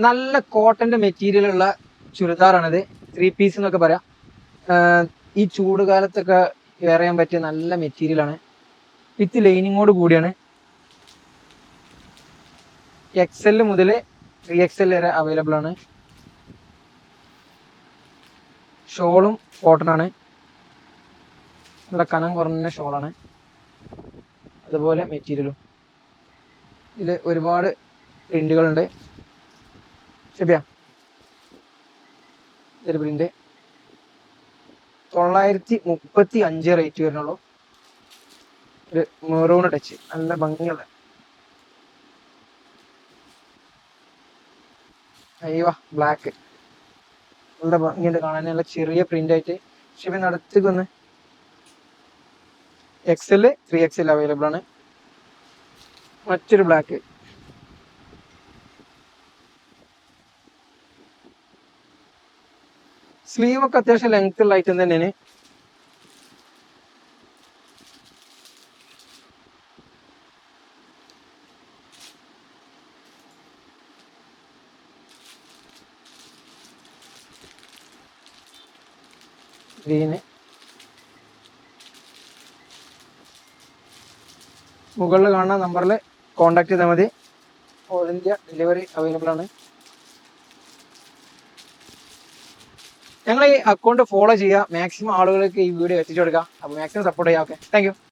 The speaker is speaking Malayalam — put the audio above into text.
നല്ല കോട്ടന്റെ മെറ്റീരിയൽ ഉള്ള ചുരിദാറാണിത്. 3 പീസ് എന്നൊക്കെ പറയാം. ഈ ചൂട് കാലത്തൊക്കെ വെയർ ചെയ്യാൻ പറ്റിയ നല്ല മെറ്റീരിയലാണ്. വിത്ത് ലൈനിങ്ങോട് കൂടിയാണ്. XL മുതൽ 3XL വരെ അവൈലബിൾ ആണ്. ഷോളും കോട്ടൺ ആണ്. നല്ല കനം കുറഞ്ഞ ഷോളാണ്. അതുപോലെ മെറ്റീരിയലും. ഇതിൽ ഒരുപാട് പ്രിന്റുകളുണ്ട്. ശരിയാ, ഇതൊരു പ്രിന്റ് 935 റേറ്റ് വരുന്നുള്ളൂ. ഒരു മെറൂൺ ടച്ച്, നല്ല ഭംഗിയുള്ള. അയ്യോ, ബ്ലാക്ക് നല്ല ഭംഗിയുണ്ട് കാണാൻ. നല്ല ചെറിയ പ്രിന്റ് ആയിട്ട്. പക്ഷെ നടത്തേക്ക് വന്ന് XL 3XL അവൈലബിൾ ആണ്. മറ്റൊരു ബ്ലാക്ക്. സ്ലീവ് ഒക്കെ അത്യാവശ്യം ലെങ്ത് ഉള്ള ഐറ്റം തന്നെയാണ്. ഗ്രീന്. മുകളിൽ കാണുന്ന നമ്പറിൽ കോൺടാക്ട് ചെയ്താൽ മതി. ഓൾ ഇന്ത്യ ഡെലിവറി അവൈലബിൾ ആണ്. ഞങ്ങൾ ഈ അക്കൗണ്ട് ഫോളോ ചെയ്യുക. മാക്സിമം ആളുകൾക്ക് ഈ വീഡിയോ എത്തിച്ചു കൊടുക്കുക. അപ്പോൾ മാക്സിമം സപ്പോർട്ട് ചെയ്യാം. Okay, thank you.